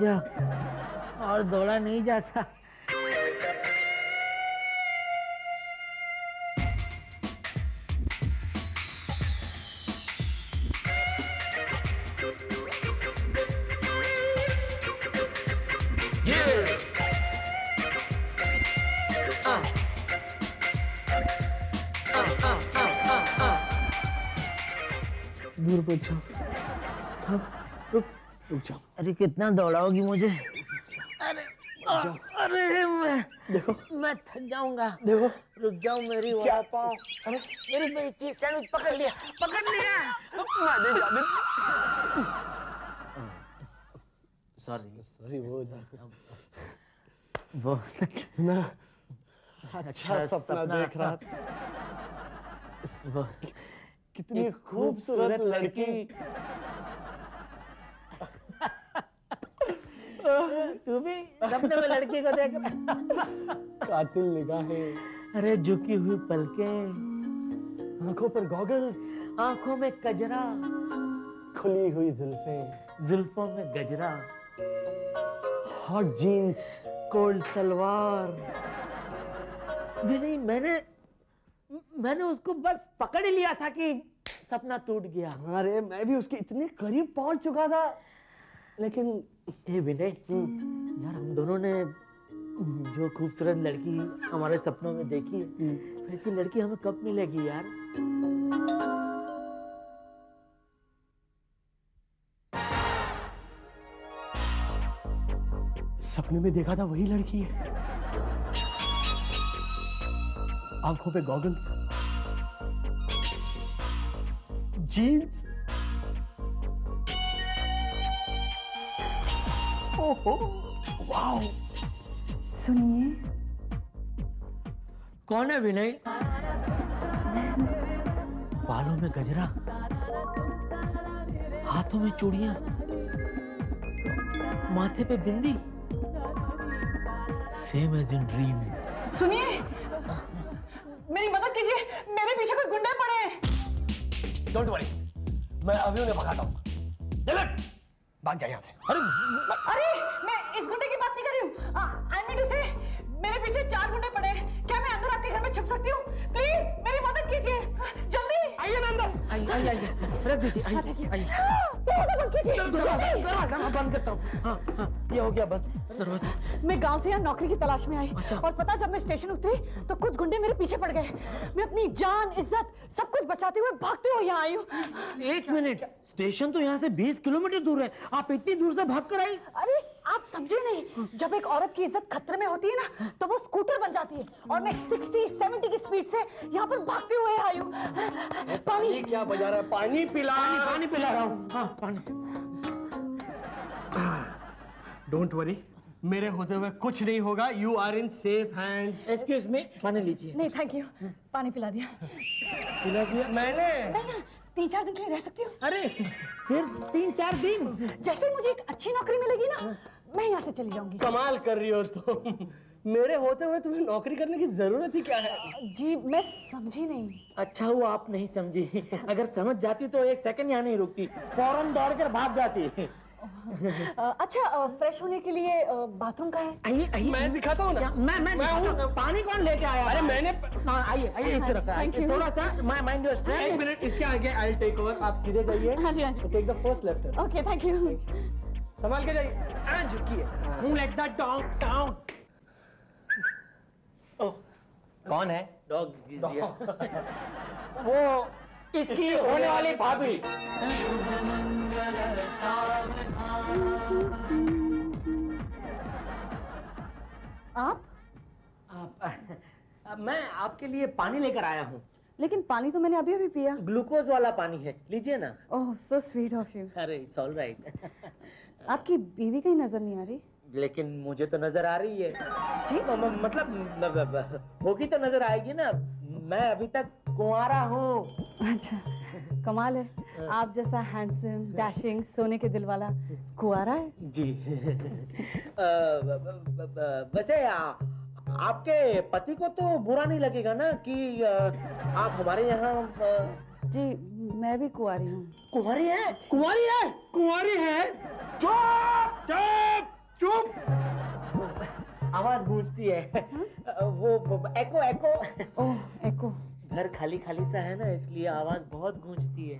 जा, और दौड़ा नहीं जाता। दूर पहुंच जाओ, रुक रुक जाओ। अरे कितना दौड़ाओगी मुझे? अरे अरे मैं थक जाऊंगा। देखो रुक जाओ, मेरी वड़ा पाव, अरे मेरी चीज सैंडविच पकड़ लिया। सॉरी वो कितना अच्छा सपना देख रहा था। कितनी खूबसूरत लड़की। तू भी सपने में लड़की को देख कातिल निगाहें, अरे झुकी हुई पलकें, आंखों पर गॉगल्स, आंखों में कजरा, खुली हुई जुल्फें, जुल्फों में गजरा, हॉट जीन्स, कोल्ड सलवार। नहीं, मैंने उसको बस पकड़ लिया था कि सपना टूट गया। अरे मैं भी उसके इतने करीब पहुंच चुका था, लेकिन विनय, यार हम दोनों ने जो खूबसूरत लड़की हमारे सपनों में देखी, वैसी लड़की हमें कब मिलेगी यार? सपने में देखा था वही लड़की है, आंखों पे गॉगल्स, जीन्स, ओहो वाओ। सुनिए, कौन है विनय? बालों में गजरा, हाथों में चूड़ियां, माथे पे बिंदी, सेम एज इन ड्रीम। सुनिए, मेरी मदद कीजिए, मेरे पीछे कोई गुंडे पड़े हैं। डोंट वरी, मैं अभी उन्हें भगाता हूँ। जलट, भाग जा यहाँ से। अरे मैं इस गुंडे की बात नहीं कर रही हूँ। आई मीन टू से मेरे पीछे 4 गुंडे पड़े हैं। क्या मैं अंदर आपके घर में छुप सकती हूँ? प्लीज मेरी मदद कीजिए, जल्दी आइए ना अंदर। आइए, रख दीजिए, आइए। दरवाजा बंद कीजिए। दरवाजा मैं बंद करता हूँ। हाँ, ये हो गया बंद दरवाजा। मैं गांव से यहाँ नौकरी की तलाश में आई। अच्छा। और पता, जब मैं स्टेशन उतरी तो कुछ गुंडे मेरे पीछे पड़ गए। मैं अपनी जान, इज्जत सब कुछ बचाते हुए भागते हुए यहाँ आई हूँ। 1 मिनट, स्टेशन तो यहाँ से 20 किलोमीटर दूर है, आप इतनी दूर से भाग कर आई? अरे आप समझे नहीं, जब एक औरत की इज्जत खतरे में होती है ना, तो वो स्कूटर बन जाती है। और मैं 60-70 की स्पीड से यहाँ पर भागते हुए आई हूँ। पानी क्या बजा रहा है? पानी पिला। पानी पिला रहा हूँ। हाँ, पानी। डोंट वरी, मेरे होते हुए कुछ नहीं होगा। You are in safe hands. Excuse me, पानी लीजिए। नहीं थैंक यू, पानी पिला दिया। पिला दिया मैंने? नहीं, 3-4 दिन के लिए रह सकती हूँ। अरे सिर्फ 3-4 दिन? जैसे ही मुझे एक अच्छी नौकरी मिलेगी ना, मैं यहाँ से चली जाऊंगी। कमाल कर रही हो तुम। मेरे होते हुए तुम्हें नौकरी करने की जरूरत ही क्या है? जी मैं समझी नहीं। अच्छा हुआ आप नहीं समझी, अगर समझ जाती तो 1 सेकंड यहाँ नहीं रुकती, फौरन दौड़कर भाग जाती। अच्छा, फ्रेश होने के लिए बाथरूम का है? आइए, मैं दिखाता हूँ ना। मैं हूँ। पानी कौन लेके आया? अरे मैंने। आइए इस तरफ, थोड़ा सा माइंड योर स्टेप। 1 मिनट, इसके आगे आई टेक ओवर। आप सीधे जाइए। हाँ जी। Take the first left. Okay thank you. संभाल के जाइए। झुकिए। Let that down. कौन है? डॉग। वो इसकी होने वाली भाभी। मैं आपके लिए पानी लेकर आया हूँ। लेकिन पानी तो मैंने अभी पिया। ग्लूकोज वाला पानी है, लीजिए ना। ओह सो स्वीट ऑफ यू। अरे इट्स ऑल राइट। आपकी बीवी कहीं नजर नहीं आ रही? लेकिन मुझे तो नजर आ रही है जी। मतलब होगी तो नजर आएगी ना, मैं अभी तक कुंवारा हूँ। अच्छा, कमाल है, आप जैसा हैंडसम, डैशिंग, सोने के दिल वाला कुंवारा है जी। वैसे आपके पति को तो बुरा नहीं लगेगा ना कि आप हमारे यहाँ? जी मैं भी कुंवारी हूँ। कुंवारी है? चुप! चुप। आवाज गूंजती है। वो एको एको। ओह, एको। घर खाली खाली सा है ना, इसलिए आवाज बहुत गूंजती है।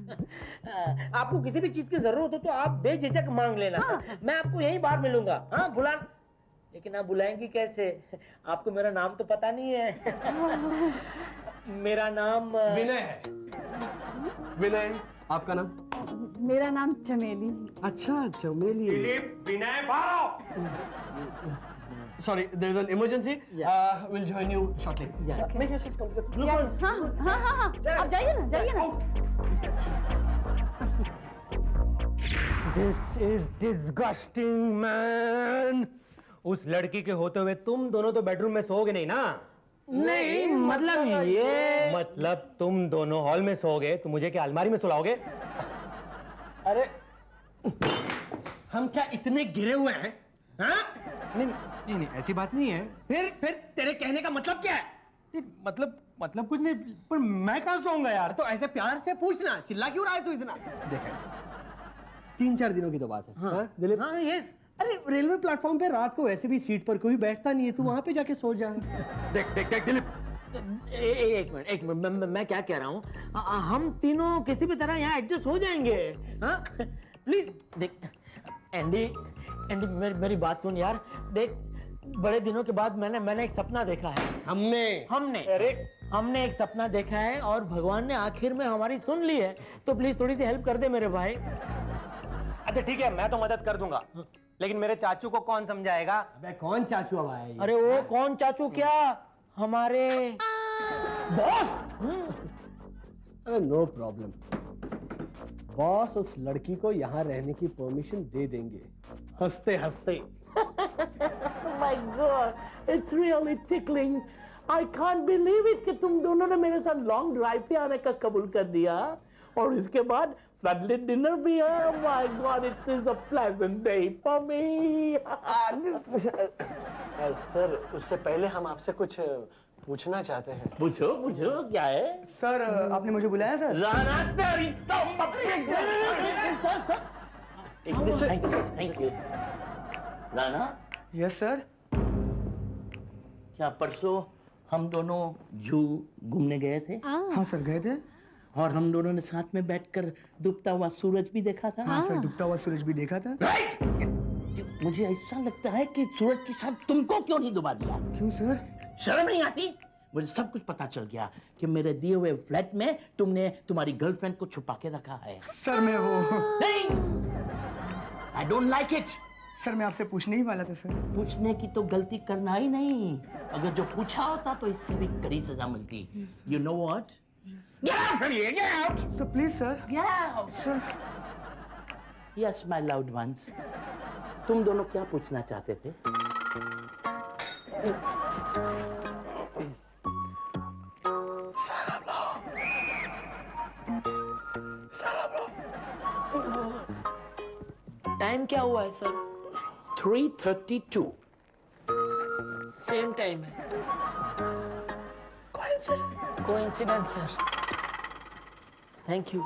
अच्छा। आपको किसी भी चीज की जरूरत हो तो आप बेझिझक मांग लेना। मैं आपको यहीं बाहर मिलूंगा। हाँ बुला, लेकिन आप बुलाएंगी कैसे? आपको मेरा नाम तो पता नहीं है। मेरा नाम विनय है। विनय, आपका नाम? मेरा नाम चमेली। अच्छा, चमेली। दिलीप, विनय, बाहर। Sorry, there's an emergency. We'll join you shortly. Yeah. Make yourself comfortable. Glucose. हाँ, आप जाइए ना। This is disgusting, man. उस लड़की के होते हुए तुम दोनों तो बेडरूम में सोओगे नहीं ना? नहीं, मतलब ये मतलब तुम दोनों हॉल में सोओगे तो मुझे क्या अलमारी में सुलाओगे? अरे हम क्या इतने गिरे हुए हैं? हाँ? नहीं, ऐसी बात नहीं है। फिर तेरे कहने का मतलब क्या है? मतलब कुछ नहीं, पर मैं कहाँ सोऊंगा यार? तो ऐसे प्यार से पूछना, चिल्ला क्यों रहा है तू इतना? देख, 3-4 दिनों की तो बात है। हाँ दिलीप। हाँ यस। अरे रेलवे प्लेटफॉर्म पे रात को वैसे भी सीट पर कोई बैठता नहीं है, तू वहां पे जाके सो जा। देख दिलीप, एक मिनट, मैं क्या कह रहा हूँ, हम तीनों किसी भी तरह यहाँ एडजस्ट हो जाएंगे। हाँ प्लीज देख, एंडी मेरी बात सुन यार। देख, बड़े दिनों के बाद मैंने एक सपना देखा है। हमने एक सपना देखा है और भगवान ने आखिर में हमारी सुन ली है। तो प्लीज थोड़ी सी हेल्प कर दे मेरे भाई। अच्छा ठीक है, मैं तो मदद कर दूंगा, लेकिन मेरे चाचू को कौन समझाएगा? अबे कौन चाचू अब आया? अरे वो कौन चाचू, क्या हमारे बॉस। अरे नो प्रॉब्लम, बॉस उस लड़की को यहाँ रहने की परमिशन दे देंगे, हंसते हंसते। My God, it's really tickling. I can't believe it कि तुम दोनों ने मेरे साथ लॉन्ग ड्राइव पे आने का कबूल कर दिया और इसके बाद फ्लडलिट डिनर भी है। My God, it is a pleasant day for me. Sir, उससे पहले हम आपसे कुछ पूछना चाहते हैं। पूछो क्या है? सर, आपने मुझे बुलाया सर? राना तेरी thank you. Rana, yes sir. क्या परसों हम दोनों जू घूमने गए थे? हाँ सर, गए थे। और हम दोनों ने साथ में बैठकर डूबता हुआ सूरज भी देखा था। हाँ सर, डूबता हुआ सूरज भी देखा था। मुझे ऐसा लगता है कि सूरज के साथ तुमको क्यों नहीं डुबा दिया? क्यों सर? शर्म नहीं आती? मुझे सब कुछ पता चल गया कि मेरे दिए हुए फ्लैट में तुमने तुम्हारी गर्लफ्रेंड को छुपा के रखा है। सर मैं वो नहीं, I don't like it. Sir मैं आपसे पूछने ही वाला था सर। पूछने की तो गलती करना ही नहीं, अगर जो पूछा होता तो इससे भी कड़ी सजा मिलती। You know what? Get out from here! Get out! Sir please sir. Get out! Sir Yes, my loved ones. तुम दोनों क्या पूछना चाहते थे? टाइम क्या हुआ है सर? 3:32. सेम टाइम है। Coincidence sir. Thank you.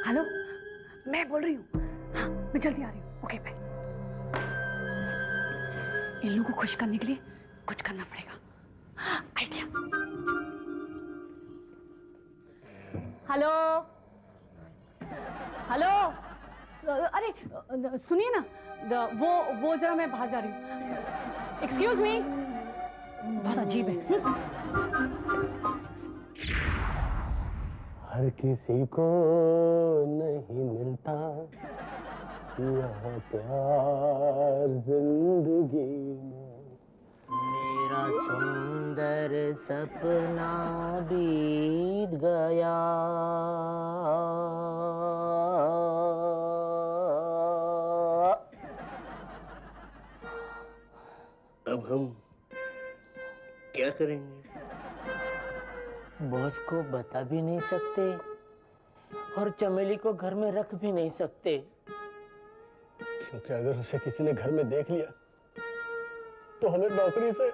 Hello, मैं बोल रही हूँ। हाँ, मैं जल्दी आ रही हूँ। Okay bye. इन लोगों को खुश करने के लिए कुछ करना पड़ेगा। आइडिया। हेलो, अरे सुनिए ना, वो जरा मैं बाहर जा रही हूँ। Excuse me. बहुत अजीब है। हर किसी को नहीं मिलता यहाँ प्यार जिंदगी में। मेरा सुंदर सपना बीत गया। अब हम क्या करेंगे? बॉस को बता भी नहीं सकते और चमेली को घर में रख भी नहीं सकते, क्योंकि अगर उसे किसी ने घर में देख लिया तो हमें नौकरी से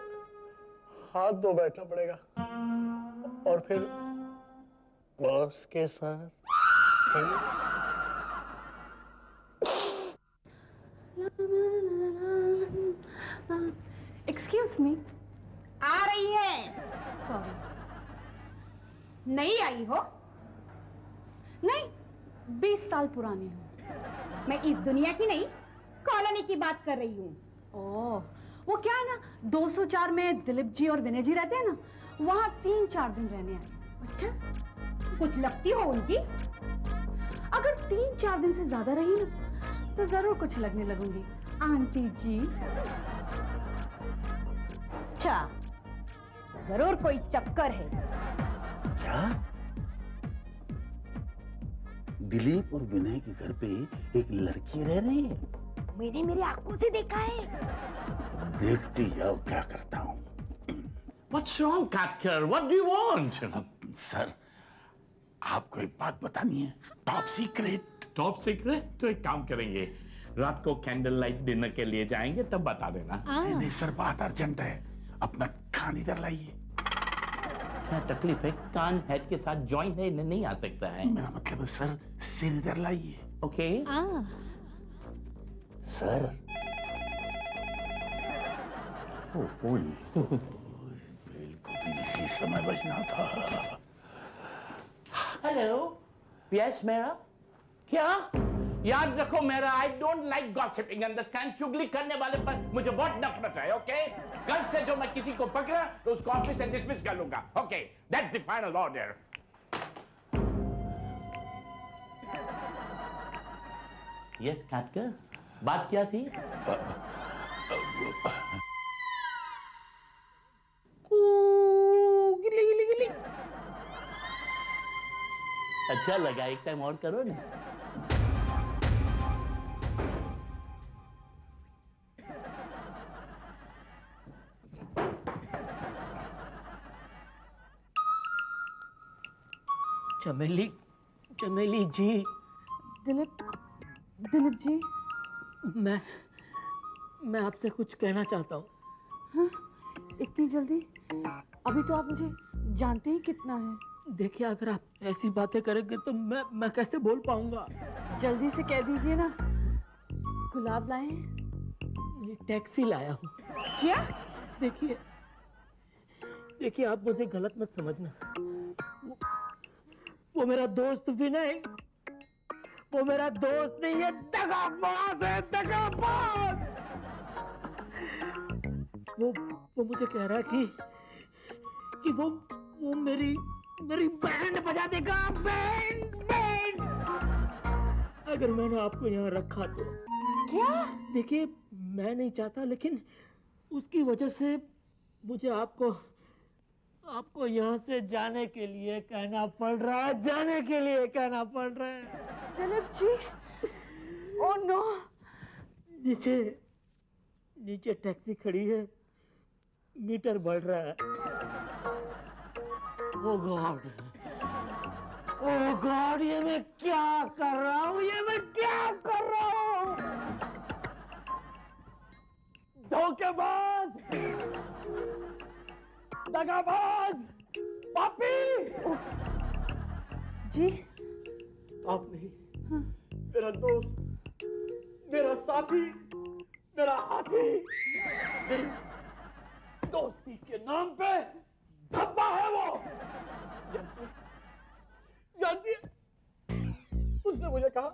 हाथ धो बैठना पड़ेगा और फिर बॉस के साथ। एक्सक्यूज मी, आ रही है। सॉरी। नहीं आई हो? नहीं, 20 साल पुरानी हूँ। मैं इस दुनिया की नहीं, कॉलोनी की बात कर रही हूँ। ओह, वो क्या है ना, 204 में दिलीप जी और विनय जी रहते हैं ना, वहाँ 3-4 दिन रहने आई। अच्छा, कुछ लगती हो उनकी? अगर 3-4 दिन से ज्यादा रही ना, तो जरूर कुछ लगने लगूंगी आंटी जी। अच्छा, जरूर कोई चक्कर है। क्या? दिलीप और विनय के घर पे एक लड़की रह रही है? मैंने मेरी आंखों से देखा है। देखती जाओ क्या करता हूँ। What's wrong, Katkar? What do you want? Sir, आपको एक बात बतानी है, टॉप सीक्रेट। Top secret? तो एक काम करेंगे, रात को कैंडल लाइट डिनर के लिए जाएंगे, तब बता देना। नहीं नहीं सर, बात अर्जेंट है, अपना कान इधर लाइए। क्या तकलीफ है? कान हेड के साथ जॉइंट है, नहीं आ सकता है। मेरा मतलब है सर, सिर इधर लाइए। ओके। सर, ओ फोन। बिल्कुल इसी समय बजना था। हेलो, यस मेरा। क्या? याद रखो मेरा, I don't like gossiping, understand? चुगली करने वाले पर मुझे बहुत नफरत है, ओके? कल से जो मैं किसी को पकड़ा तो उसको ऑफिस से डिसमिस कर लूंगा, okay? That's the final order. Yes काटकर, बात क्या थी? अच्छा लगा, एक टाइम और करो ना। चमेली, चमेली जी। दिलीप जी, मैं आपसे कुछ कहना चाहता हूँ। हाँ, इतनी जल्दी? अभी तो आप मुझे जानते ही कितना है। देखिए, अगर आप ऐसी बातें करेंगे तो मैं कैसे बोल पाऊंगा? जल्दी से कह दीजिए ना। गुलाब लाए हैं? टैक्सी लाया हूँ। क्या? देखिए, आप मुझे गलत मत समझना। वो मेरा दोस्त विनय, वो मेरा दोस्त नहीं है, दगाबाज है, दगाबाज। वो मुझे कह रहा है कि वो मेरी बैंड बजा देगा, बैंड। अगर मैंने आपको यहाँ रखा तो। क्या? देखिए, मैं नहीं चाहता, लेकिन उसकी वजह से मुझे आपको यहाँ से जाने के लिए कहना पड़ रहा है, जाने के लिए कहना पड़ रहा है। Dilip ji, oh no. नीचे टैक्सी खड़ी है, मीटर बढ़ रहा है। ओह गॉड, ये मैं क्या कर रहा हूँ? धोखेबाज, दगाबाज, पापी। जी? आप नहीं, मेरा दोस्त, मेरा साथी, मेरा हाथी। दोस्ती के नाम पे धब्बा है वो। जानती है, उसने मुझे कहा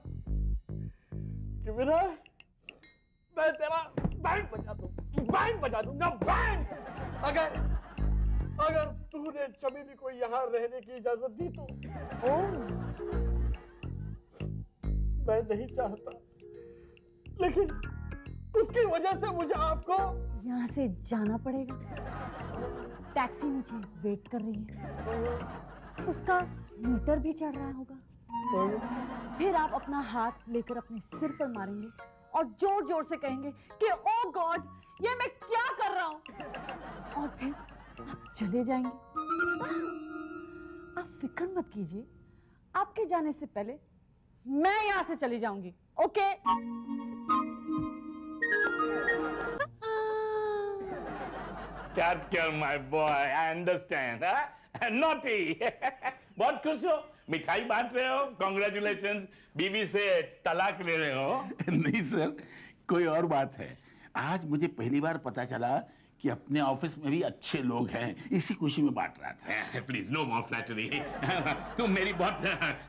कि विनय, मैं तेरा बैंड बजा दूंगा, बैंड। अगर तूने चमेली को यहाँ रहने की इजाजत दी तो। मैं नहीं चाहता, लेकिन उसकी वजह से मुझे आपको यहाँ से जाना पड़ेगा। टैक्सी नीचे वेट कर रही है, उसका मीटर भी चढ़ रहा होगा। फिर आप अपना हाथ लेकर अपने सिर पर मारेंगे और जोर जोर से कहेंगे कि ओ गॉड, ये मैं क्या कर रहा हूँ, और फिर आप चले जाएंगे। आप फिक्र मत कीजिए, आपके जाने से पहले मैं यहाँ से चली जाऊंगी, okay? Capture my boy, I understand. Naughty. बहुत खुश हो, मिठाई बांट रहे हो, कॉन्ग्रेचुलेशंस, बीवी से तलाक ले रहे हो। नहीं सर, कोई और बात है। आज मुझे पहली बार पता चला कि अपने ऑफिस में भी अच्छे लोग हैं, इसी खुशी में बांट रहा था। Please no more flattery. तुम मेरी बहुत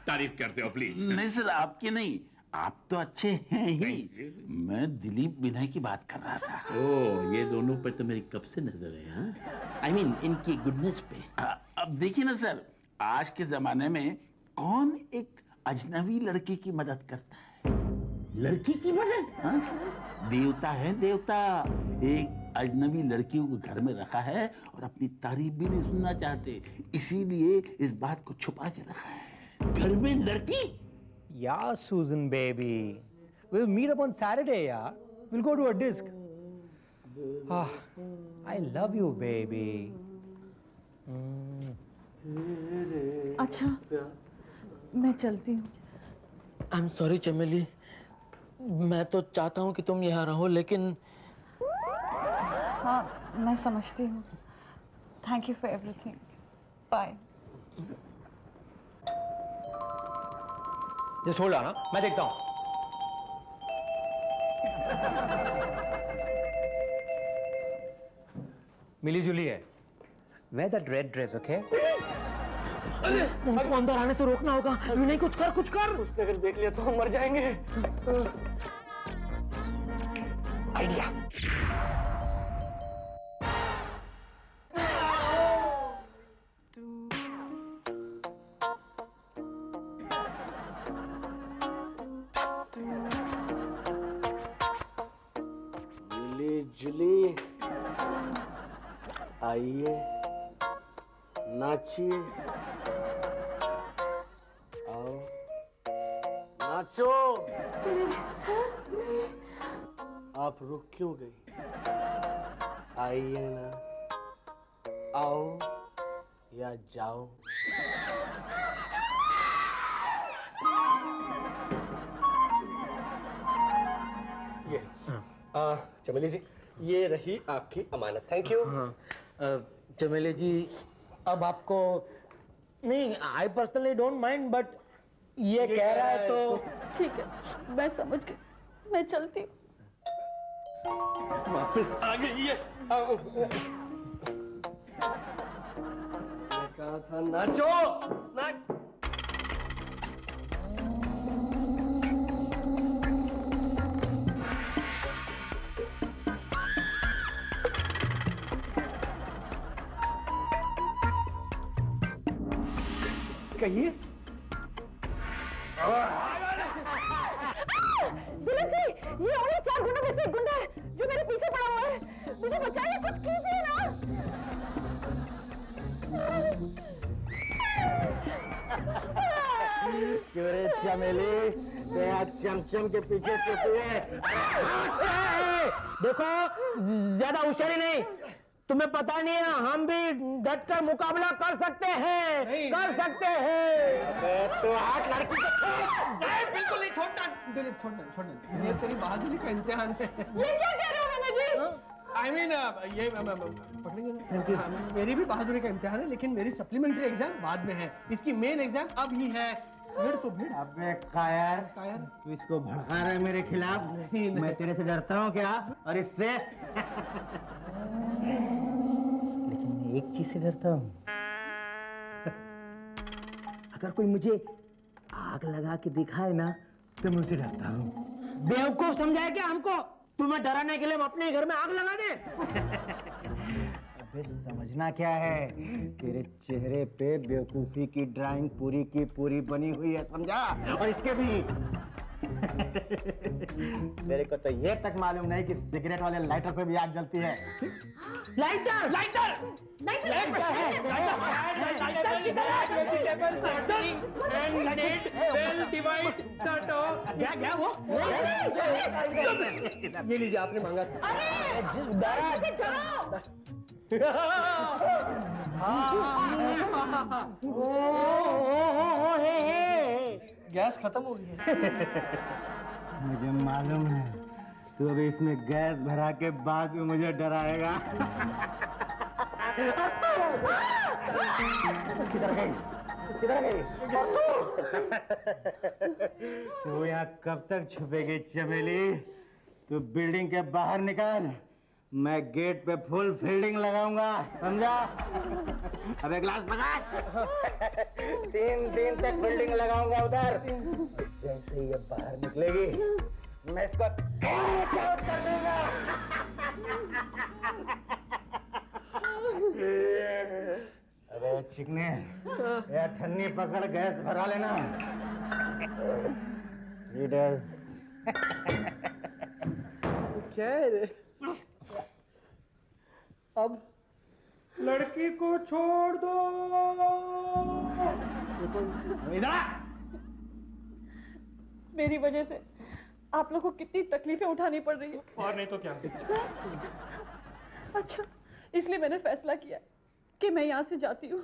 तारीफ करते हो, प्लीज। नहीं सर, आपके नहीं, आप तो अच्छे हैं ही। मैं दिलीप विनय की बात कर रहा था। ओ, ये दोनों पर तो मेरी कब से नजर है। हाँ, आई मीन इनकी गुडनेस पे। अब देखिए ना सर, आज के जमाने में कौन एक अजनबी लड़की की मदद करता है? लड़की की मदद? हाँ सर, देवता है देवता। एक अजनबी लड़की को घर में रखा है और अपनी तारीफ भी नहीं सुनना चाहते, इसीलिए इस बात को छुपा के रखा है। घर में लड़की? Yeah, Susan baby. We'll meet up on Saturday, yeah. We'll go to a disc. Ah, I love you, baby. अच्छा, मैं चलती हूँ। आई एम सॉरी चमेली, मैं तो चाहता हूँ कि तुम यहाँ रहो, लेकिन हाँ, मैं समझती हूँ। Thank you for everything. Bye. Just hold on, मैं देखता हूँ। मिली जुली है। Wear that red dress, okay? अरे उनको अंदर आने से रोकना होगा। नहीं, कुछ कर, कुछ कर। उसने अगर देख लिया तो हम मर जाएंगे। आइडिया। मिली जुली आइए, नाचिए, आओ नाचो। आप रुक क्यों गई? आइए ना, आओ या जाओ। ये चमेली जी, ये रही आपकी अमानत। Thank you. हाँ, चमेली जी, अब आपको नहीं, I personally don't mind, but ये कह रहा है तो ठीक है, मैं समझ गई। मैं चलती हूँ। वापस आ गई है। कहा था नाचो, नाच। कहिए। दिलीप जी, ये उन्हीं 4 गुंडों में से एक गुंडा है जो मेरे पीछे पड़ा हुआ है। मुझे बचाइए, कुछ कीजिए ना। क्यों रे चमेली, तेरा चमचम के पीछे छुपी है। देखो, ज्यादा होशियारी नहीं, तुम्हें पता नहीं है, हम भी डट कर मुकाबला कर सकते हैं, कर सकते हैं। तो हाथ लड़की को बिल्कुल नहीं छोड़ना। दिलीप, छोड़ना। ये तेरी बहादुरी का इम्तिहान है। ये क्या कह रहे हो मैंने जी? I mean, ये पकड़ेंगे ना? हाँ, मेरी भी बहादुरी का इम्तिहान है, लेकिन मेरी सप्लीमेंट्री एग्जाम बाद में है। इसकी मेन एग्जाम अब ही है। भिड़ तो भिड़। अबे कायर, कायर? तू इसको भड़का रहा है मेरे खिलाफ। नहीं। मैं तेरे से डरता हूँ क्या? और इससे लेकिन मैं एक चीज से डरता हूँ। अगर कोई मुझे आग लगा के दिखाए ना, तो मैं उसे डरता हूँ। बेवकूफ समझाए क्या हमको? तुम्हें डराने के लिए हम अपने घर में आग लगा दे? अबे समझना क्या है, तेरे चेहरे पे बेवकूफी की ड्राइंग पूरी की पूरी बनी हुई है, समझा? और इसके भी मेरे को तो ये तक मालूम नहीं कि सिगरेट वाले लाइटर से भी आग जलती है। लाइटर, लाइटर, लाइटर क्या वो? ये लीजिए, आपने मांगा था। गैस खत्म हो गई है। मुझे मालूम है, तू अभी इसमें गैस भरा के बाद में मुझे डराएगा। किधर गई? किधर गई? तू यहाँ कब तक छुपेगी चमेली? तू बिल्डिंग के बाहर निकल, मैं गेट पे फुल फील्डिंग लगाऊंगा, समझा? अब एक ग्लास पकड़। 3 दिन तक फील्डिंग लगाऊंगा उधर। जैसे ही ये बाहर निकलेगी मैं इसको कैच आउट कर दूंगा। अबे चिकने, या ठन्नी पकड़ गैस भरा लेना। क्या है रे? अब लड़की को छोड़ दो। मेरी वजह से आप लोगों को कितनी तकलीफें उठानी पड़ रही है। और नहीं तो क्या? अच्छा, इसलिए मैंने फैसला किया कि मैं यहाँ से जाती हूँ,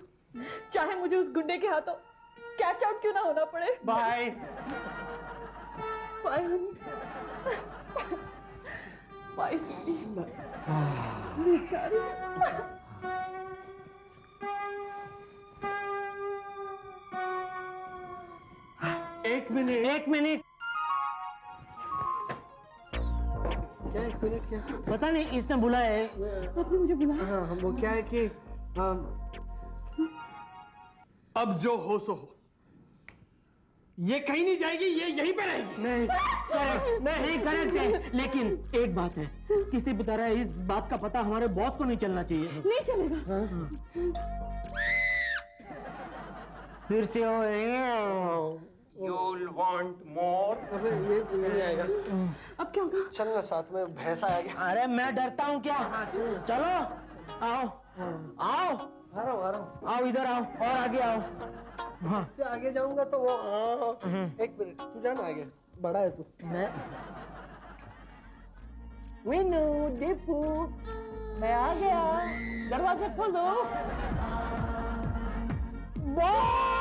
चाहे मुझे उस गुंडे के हाथों कैच आउट क्यों ना होना पड़े। Bye. Bye honey. Bye sweetie. बेचारी। एक मिनट। क्या 1 मिनट क्या? पता नहीं, इसने बुलाया है। आपने मुझे बुलाया? हाँ, वो क्या है कि अब जो हो सो हो। ये कहीं नहीं जाएगी, ये यहीं पे रहेगी। नहीं करेक्ट है, लेकिन एक बात है, किसी भी तरह इस बात का पता हमारे बॉस को नहीं चलना चाहिए। नहीं चलेगा। फिर से You'll want more? अबे ये नहीं आएगा। अब क्या होगा? चल ना, साथ में भैंसा आ गया। अरे मैं डरता हूँ क्या? चलो आओ आओ आ रहा हूँ। आओ, इधर आओ और आगे आओ। हाँ, इससे आगे जाऊंगा तो वो 1 मिनट, तू जाना आगे, बड़ा है तू। विनू, दीपू, मैं आ गया, दरवाजा खोलो। बॉस!